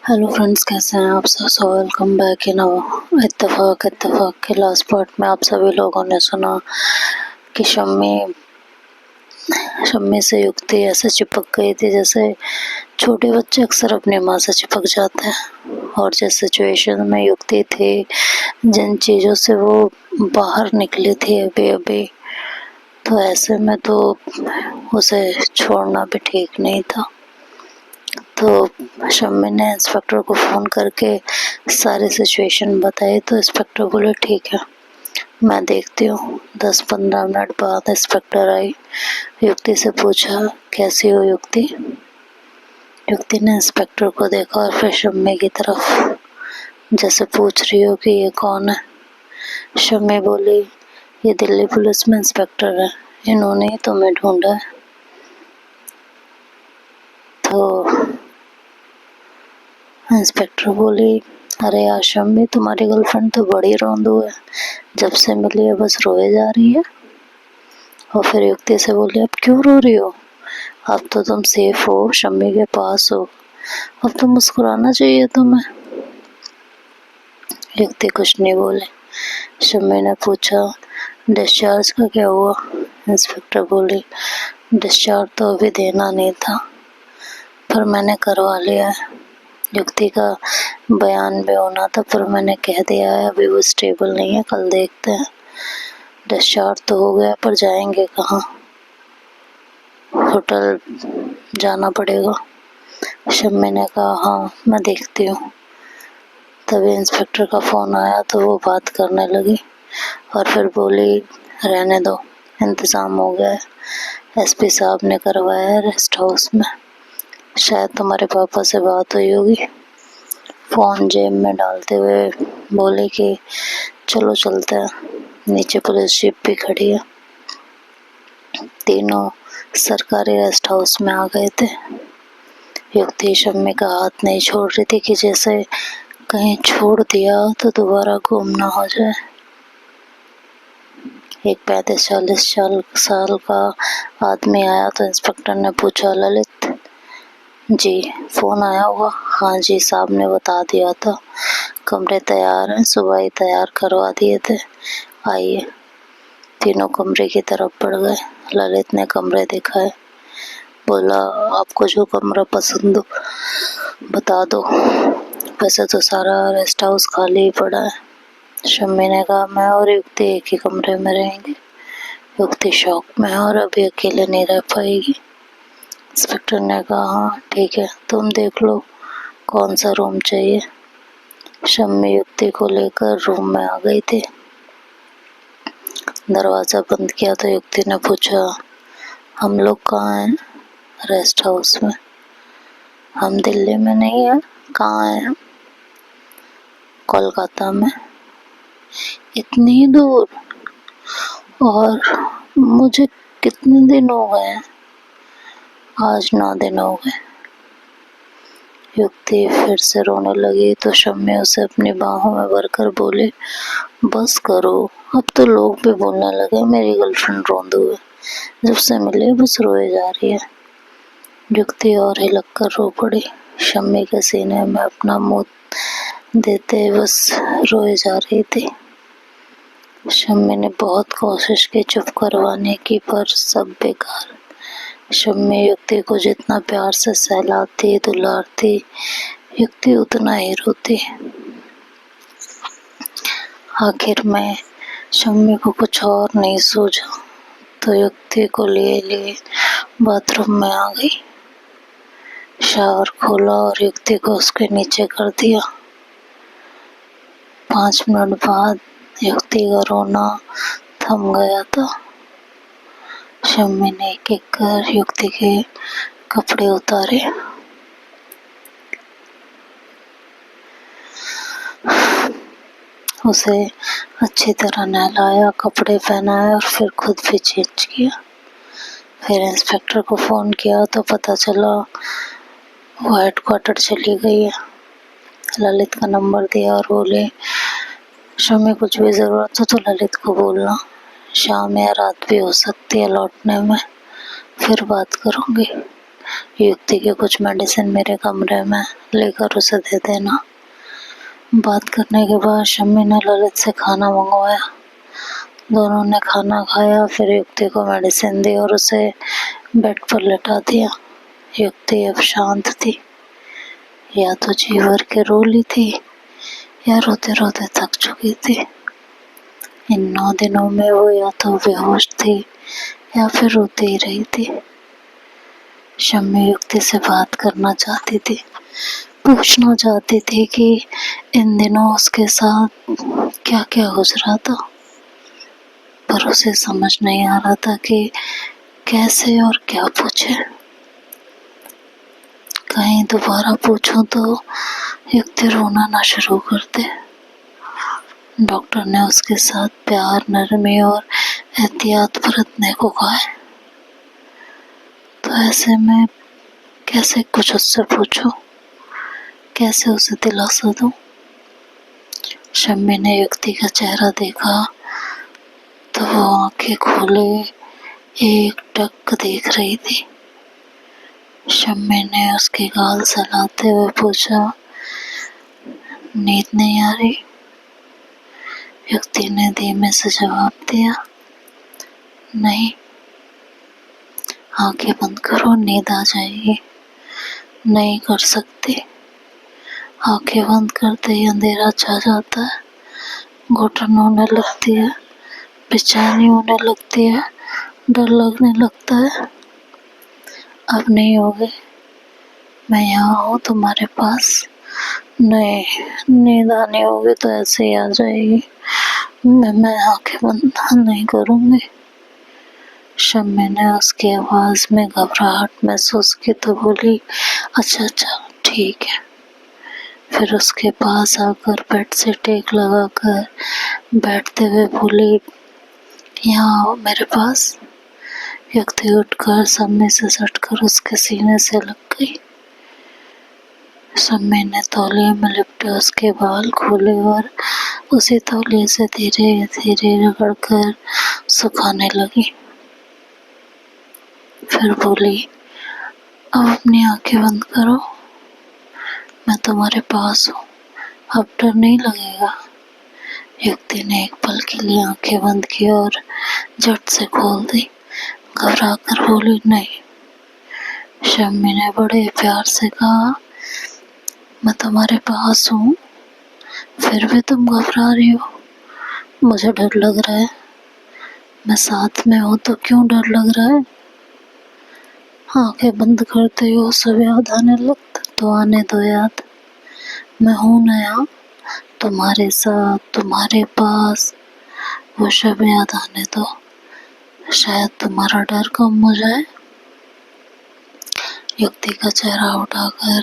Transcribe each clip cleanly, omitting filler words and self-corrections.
Hello friends, कैसे हैं आप सब। सो वेलकम बैक इन इत्तेफाक के लास्ट पार्ट में आप सभी लोगों ने सुना कि शम्मी से युक्ति ऐसे चिपक गई थी जैसे छोटे बच्चे अक्सर अपनी माँ से चिपक जाते हैं। और जिस सिचुएशन में युक्ति थी, जिन चीज़ों से वो बाहर निकली थी अभी अभी, तो ऐसे में तो उसे छोड़ना भी ठीक नहीं था। तो शम्मी ने इंस्पेक्टर को फ़ोन करके सारी सिचुएशन बताई। तो इंस्पेक्टर बोले ठीक है, मैं देखती हूँ। 10-15 मिनट बाद इंस्पेक्टर आई। युक्ति से पूछा, कैसी हो युक्ति। युक्ति ने इंस्पेक्टर को देखा और फिर शम्मी की तरफ, जैसे पूछ रही हो कि ये कौन है। शम्मी बोली, ये दिल्ली पुलिस में इंस्पेक्टर है, इन्होंने ही तुम्हें ढूंढा है। तो इंस्पेक्टर बोली, अरे यार शम्मी, तुम्हारी गर्लफ्रेंड तो बड़ी रोंदू है, जब से मिली है बस रोए जा रही है। और फिर युक्ति से बोली, अब क्यों रो रही हो, अब तो तुम सेफ हो, शम्मी के पास हो, अब तो मुस्कुराना चाहिए तुम्हें। युक्ति कुछ नहीं बोले। शम्मी ने पूछा, डिस्चार्ज का क्या हुआ। इंस्पेक्टर बोली, डिस्चार्ज तो अभी देना नहीं था, पर मैंने करवा लिया है। युक्ति का बयान भी होना था, पर मैंने कह दिया है अभी वो स्टेबल नहीं है, कल देखते हैं। डिस्चार्ज तो हो गया, पर जाएंगे कहाँ, होटल जाना पड़ेगा। शम्मी ने कहा, हाँ मैं देखती हूँ। तभी इंस्पेक्टर का फ़ोन आया तो वो बात करने लगी और फिर बोली, रहने दो, इंतज़ाम हो गया है, एसपी साहब ने करवाया है रेस्ट हाउस में, शायद तुम्हारे पापा से बात हुई होगी। फ़ोन जेब में डालते हुए बोले कि चलो चलते हैं, नीचे पुलिस जीप भी खड़ी है। तीनों सरकारी रेस्ट हाउस में आ गए थे। युक्ति शम्मी का हाथ नहीं छोड़ रही थी कि जैसे कहीं छोड़ दिया तो दोबारा गुम ना हो जाए। एक 35-40 साल का आदमी आया तो इंस्पेक्टर ने पूछा, ललित जी, फ़ोन आया हुआ। हाँ जी, साहब ने बता दिया था, कमरे तैयार हैं, सुबह ही तैयार करवा दिए थे, आइए। तीनों कमरे की तरफ बढ़ गए। ललित ने कमरे दिखाए, बोला, आपको जो कमरा पसंद हो बता दो, वैसे तो सारा रेस्ट हाउस खाली ही पड़ा है। शम्मी ने कहा, मैं और युक्ति एक ही कमरे में रहेंगे। युक्ति शौक में है और अभी अकेले नहीं रह पाएगी। इंस्पेक्टर ने कहा, हाँ ठीक है, तुम देख लो कौन सा रूम चाहिए। शम्मी युक्ति को लेकर रूम में आ गई थी। दरवाज़ा बंद किया तो युक्ति ने पूछा, हम लोग कहाँ हैं। रेस्ट हाउस में। हम दिल्ली में नहीं है, कहाँ हैं। कोलकाता में। इतनी दूर, और मुझे कितने दिन हो गए हैं। आज 9 दिन हो गए। युक्ति फिर से रोने लगी तो शम्मी उसे अपनी बाहों में भरकर बोले, बस करो, अब तो लोग भी बोलने लगे मेरी गर्लफ्रेंड रोंदू है, जब से मिले बस रोए जा रही है। युक्ति और हिलक कर रो पड़ी। शम्मी के सीने में अपना मुंह देते बस रोए जा रही थी। शम्मी ने बहुत कोशिश की चुप करवाने की, पर सब बेकार। शम्मी युक्ति को जितना प्यार से सहलाती दुलारती, युक्ति उतना ही रोती। आखिर में शम्मी को कुछ और नहीं सूझा तो युक्ति को लिए बाथरूम में आ गई। शावर खोला और युक्ति को उसके नीचे कर दिया। 5 मिनट बाद युक्ति का रोना थम गया था। शम्मी ने एक एक कर युक्ति के कपड़े उतारे। उसे अच्छी तरह नहलाया, कपड़े पहनाए और फिर खुद भी चेंज किया। फिर इंस्पेक्टर को फ़ोन किया तो पता चला वो हेडक्वार्टर चली गई है। ललित का नंबर दिया और बोले, शम्मी कुछ भी ज़रूरत हो तो ललित को बोलना, शाम या रात भी हो सकती है लौटने में, फिर बात करूँगी। युक्ति के कुछ मेडिसिन मेरे कमरे में लेकर उसे दे देना। बात करने के बाद शम्मी ने ललित से खाना मंगवाया। दोनों ने खाना खाया, फिर युक्ति को मेडिसिन दी और उसे बेड पर लेटा दिया। युक्ति अब शांत थी, या तो जी भर के रो ली थी या रोते रोते थक चुकी थी। इन 9 दिनों में वो या तो बेहोश थी या फिर रोती ही रही थी। शम्मी युक्ति से बात करना चाहती थी, पूछना चाहती थी कि इन दिनों उसके साथ क्या क्या गुजरा था, पर उसे समझ नहीं आ रहा था कि कैसे और क्या पूछे। कहीं दोबारा पूछूं तो युक्ति रोना ना शुरू कर दे। डॉक्टर ने उसके साथ प्यार, नरमी और एहतियात बरतने को कहा है, तो ऐसे में कैसे कुछ उससे पूछूं, कैसे उसे दिलासा दूं। शम्मी ने युक्ति का चेहरा देखा तो वो आंखें खोले एक टक देख रही थी। शम्मी ने उसके गाल सहलाते हुए पूछा, नींद नहीं आ रही? युक्ति ने धीमे से जवाब दिया, नहीं। आंखें बंद करो, नींद आ जाएगी। नहीं कर सकती। आंखें बंद करते ही अंधेरा छा जाता है, घुटन होने लगती है, बेचैनी होने लगती है, डर लगने लगता है। अब नहीं होगे, मैं यहाँ हूँ तुम्हारे पास। नहीं, नींद आनी होगी तो ऐसे ही आ जाएगी। मैं आंखें बंद नहीं करूँगी। शम्मी ने उसकी आवाज में घबराहट महसूस की तो बोली, अच्छा ठीक है। फिर उसके पास आकर बेड से टेक लगाकर बैठते हुए बोली, यहाँ आओ मेरे पास। युक्ति उठकर शम्मी से सटकर उसके सीने से लग गई। शम्मी ने तौलिए में लिपटे उसके बाल खोले और उसी तौलिए से धीरे धीरे रगड़कर सुखाने लगी। फिर बोली, अब अपनी आंखें बंद करो, मैं तुम्हारे पास हूँ, अब डर नहीं लगेगा। युक्ति ने एक पल के लिए आंखें बंद की और झट से खोल दी। घबरा कर बोली, नहीं। शम्मी ने बड़े प्यार से कहा, मैं तुम्हारे पास हूँ, फिर भी तुम घबरा रही हो। मुझे डर लग रहा है। मैं साथ में हूँ तो क्यों डर लग रहा है? आंखें बंद करते ही वो सब याद आने लगता, तो आने दो याद। मैं हूँ ना यहाँ, तुम्हारे साथ, तुम्हारे पास। वो सब याद आने दो, शायद तुम्हारा डर कम हो जाए। युक्ति का चेहरा उठाकर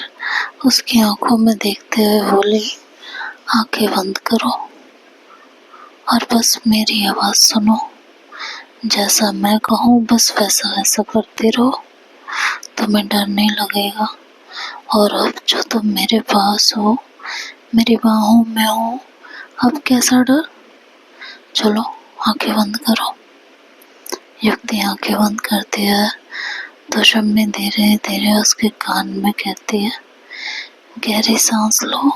उसकी आंखों में देखते हुए बोली, आंखें बंद करो और बस मेरी आवाज सुनो। जैसा मैं कहूँ बस वैसा वैसा करती रहो, तुम्हें डर नहीं लगेगा। और अब जो तुम मेरे पास हो, मेरी बाहों में हो, अब कैसा डर? चलो आंखें बंद करो। युक्ति आंखें बंद करती है तो शम्मी धीरे धीरे उसके कान में कहती है, गहरी सांस लो।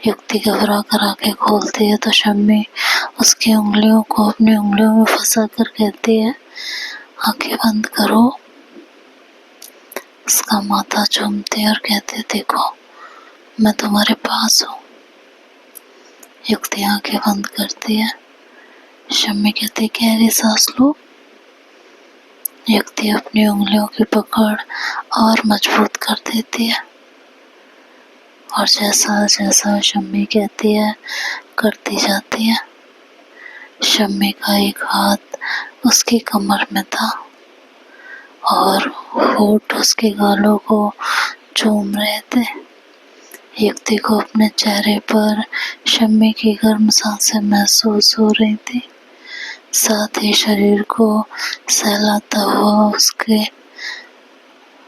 युक्ति घबरा कर आंखें खोलती है तो शम्मी उसकी उंगलियों को अपनी उंगलियों में फंसा कर कहती है, आंखें बंद करो। उसका माथा चूमती और कहती, देखो मैं तुम्हारे पास हूँ। युक्ति आंखें बंद करती है। शम्मी कहती, गहरी सांस लो। युक्ति अपनी उंगलियों की पकड़ और मजबूत कर देती है और जैसा जैसा शम्मी कहती है करती जाती है। शम्मी का एक हाथ उसकी कमर में था और होठ उसके गालों को चूम रहे थे। युक्ति को अपने चेहरे पर शम्मी की गर्म सांसें महसूस हो रही थी, साथ ही शरीर को सहलाता हुआ उसके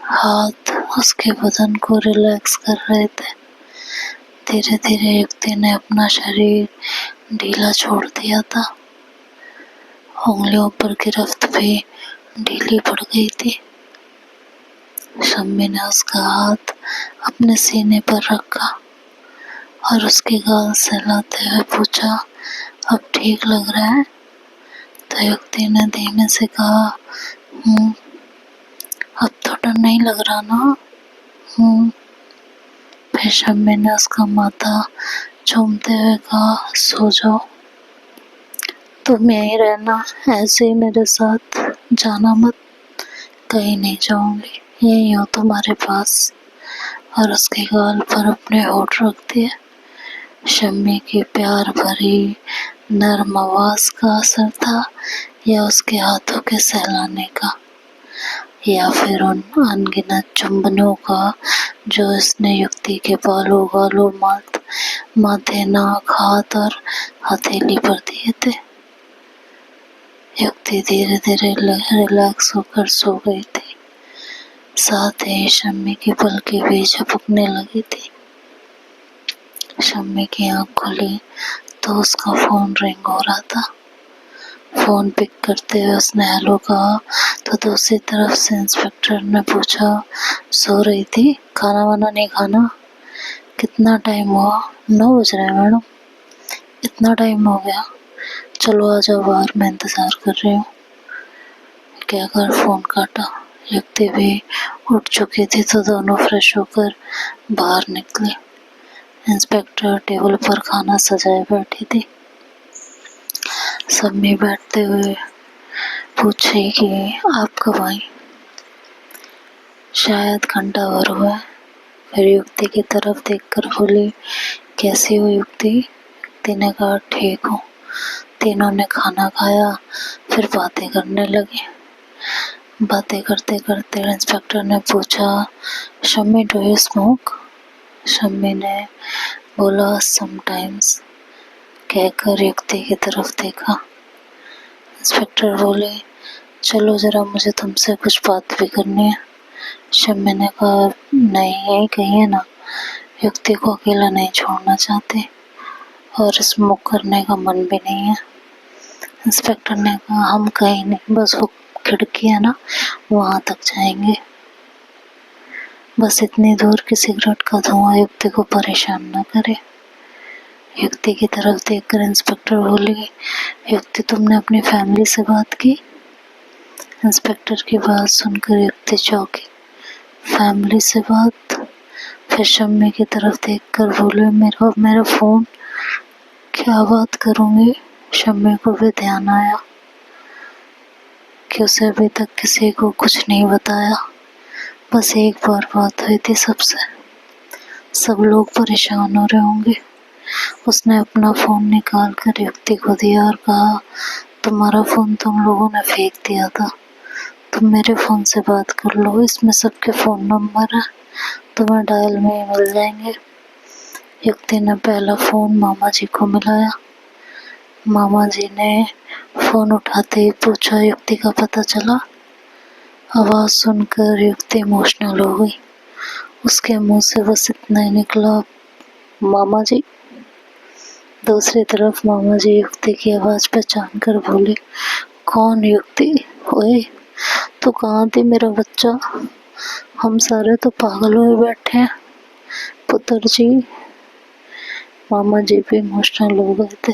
हाथ उसके बदन को रिलैक्स कर रहे थे। धीरे धीरे युक्ति ने अपना शरीर ढीला छोड़ दिया था। उंगलियों पर गिरफ्त भी ढीली पड़ गई थी। शम्मी ने उसका हाथ अपने सीने पर रखा और उसके गाल सहलाते हुए पूछा, अब ठीक लग रहा है? तो युक्ति ने धीमे से कहा, अब तो डर नहीं लग रहा ना? फिर शम्मी ने उसका माथा चूमते हुए कहा, सो जाओ, तुम यहीं रहना, ऐसे ही मेरे साथ, जाना मत, कहीं नहीं जाऊंगी, यही हो तुम्हारे पास। और उसके गाल पर अपने होठ रख दिए। शम्मी की प्यार भरी नर्म आवाज का असर था, या उसके हाथों के सहलाने का, या फिर उन अनगिनत चुंबनों का जो उसने युक्ति के बालों, गालों, माथे, नाक, हाथ और हथेली पर दिए थे। युक्ति धीरे धीरे रिलैक्स होकर सो गई थी। साथ ही शम्मी की पलकें भी झपकने लगी थी। शम्मी की आंख खुली तो उसका फोन रिंग हो रहा था। फोन पिक करते हुए उसने हेलो कहा तो दूसरी तरफ से इंस्पेक्टर ने पूछा, सो रही थी, खाना वाना नहीं खाना? कितना टाइम हुआ? 9 बज रहे हैं मैडम। इतना टाइम हो गया? चलो आ जाओ बाहर, मैं इंतजार कर रही हूँ, कहकर फोन काटा। युक्ति भी उठ चुकी थी तो दोनों फ्रेश होकर बाहर निकले। इंस्पेक्टर टेबल पर खाना सजाए बैठी थी। शम्मी बैठते हुए पूछी कि आप कब आई? शायद घंटा भर हुआ। फिर युक्ति की तरफ देखकर बोली, कैसी हो युक्ति? युक्ति ने कहा, ठीक हूँ। तीनों ने खाना खाया, फिर बातें करने लगे। बातें करते करते इंस्पेक्टर ने पूछा, Shammi do you smoke? Shammi ने बोला, समटाइम्स, कहकर युक्ति की तरफ देखा। इंस्पेक्टर बोले, चलो जरा, मुझे तुमसे कुछ बात भी करनी है। शम्मी ने कहा, नहीं, यही कहिए ना, युक्ति को अकेला नहीं छोड़ना चाहती और स्मोक करने का मन भी नहीं है। इंस्पेक्टर ने कहा, हम कहीं नहीं, बस वो खिड़की है ना, वहां तक जाएंगे, बस इतनी दूर कि सिगरेट का धुआं युक्ति को परेशान न करे। युक्ति की तरफ देखकर इंस्पेक्टर बोले, युक्ति, तुमने अपनी फैमिली से बात की? इंस्पेक्टर की बात सुनकर युक्ति चौंकी। फैमिली से बात? फिर शम्मी की तरफ देखकर बोले, मेरा फोन, क्या बात करूंगी? शम्मी को भी ध्यान आया कि उसे अभी तक किसी को कुछ नहीं बताया, बस एक बार बात हुई थी सबसे। सब लोग परेशान हो रहे होंगे। उसने अपना फोन निकाल कर युक्ति को दिया और कहा, तुम्हारा फोन तुम लोगों ने फेंक दिया था, तुम मेरे फोन से बात कर लो, इसमें सबके फोन नंबर है, तुम्हें डायल में ही मिल जाएंगे। युक्ति ने पहला फोन मामा जी को मिलाया। मामा जी ने फोन उठाते ही पूछा, युक्ति का पता चला? आवाज सुनकर युक्ति इमोशनल हो गई। उसके मुंह से बस इतना ही निकला, मामा जी। दूसरी तरफ मामा जी युक्ति की आवाज पहचान कर बोले, कौन युक्ति? ओए, तू कहाँ थी मेरा बच्चा? हम सारे तो पागल हुए बैठे हैं, पुत्र जी। मामा जी भी इमोशनल हो गए थे।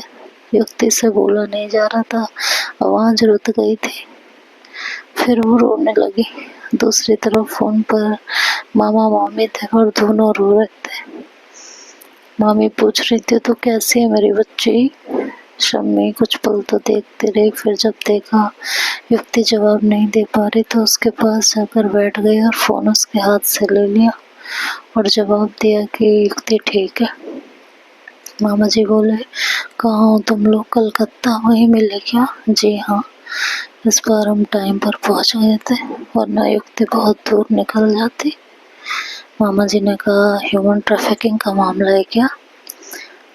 युक्ति से बोला नहीं जा रहा था, आवाज रुक गई थी, फिर वो रोने लगी। दूसरी तरफ फोन पर मामा मामी थे और दोनों रो रहे थे। मामी पूछ रही थी, तो कैसी है मेरी बच्ची? शम्मी कुछ पल तो देखती रही, फिर जब देखा युक्ति जवाब नहीं दे पा रही तो उसके पास जाकर बैठ गई और फोन उसके हाथ से ले लिया और जवाब दिया कि युक्ति ठीक है। मामा जी बोले, कहाँ हो तुम लोग? कलकत्ता, वहीं मिले क्या? जी हाँ, इस बार हम टाइम पर पहुंच गए थे, वरना युक्ति बहुत दूर निकल जाती। मामा जी ने कहा, ह्यूमन ट्रैफिकिंग का मामला है क्या?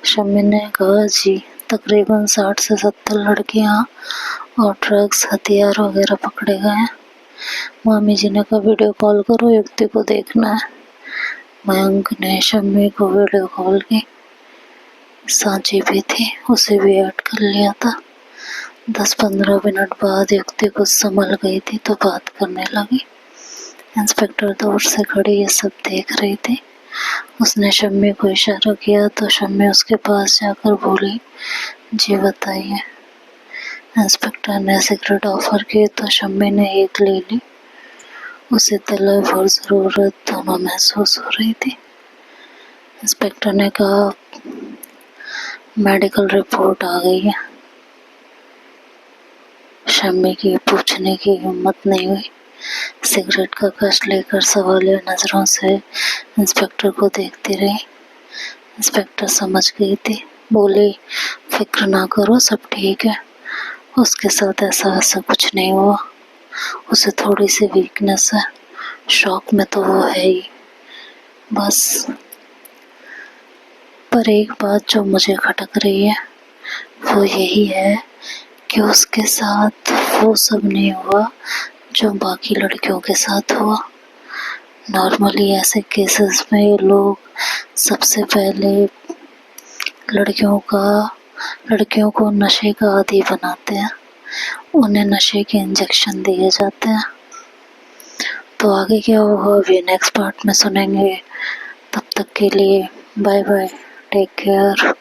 शम्मी ने कहा, जी, तकरीबन 60 से 70 लड़कियां और ड्रग्स, हथियार वगैरह पकड़े गए हैं। मामी जी ने कहा, वीडियो कॉल करो, युक्ति को देखना है। मयंक ने शम्मी को वीडियो कॉल की। सांची भी थी, उसे भी ऐड कर लिया था। 10-15 मिनट बाद युक्ति कुछ संभल गई थी तो बात करने लगी। इंस्पेक्टर दूर से खड़ी ये सब देख रही थी। उसने शम्मी को इशारा किया तो शम्मी उसके पास जाकर बोली, जी बताइए। इंस्पेक्टर ने सिगरेट ऑफर की तो शम्मी ने एक ले ली। उसे तलब और ज़रूरत दोनों महसूस हो रही थी। इंस्पेक्टर ने कहा, मेडिकल रिपोर्ट आ गई है। शम्मी की पूछने की हिम्मत नहीं हुई। सिगरेट का कश लेकर सवालिया नजरों से इंस्पेक्टर को देखती रही। इंस्पेक्टर समझ गई थी, बोली, फिक्र ना करो, सब ठीक है। उसके साथ ऐसा कुछ नहीं हुआ। उसे थोड़ी सी वीकनेस है, शौक में तो वो है ही बस। पर एक बात जो मुझे खटक रही है वो यही है कि उसके साथ वो सब नहीं हुआ जो बाकी लड़कियों के साथ हुआ। नॉर्मली ऐसे केसेस में लोग सबसे पहले लड़कियों को नशे का आदी बनाते हैं, उन्हें नशे के इंजेक्शन दिए जाते हैं। तो आगे क्या होगा अभी नेक्स्ट पार्ट में सुनेंगे। तब तक के लिए बाय बाय, टेक केयर।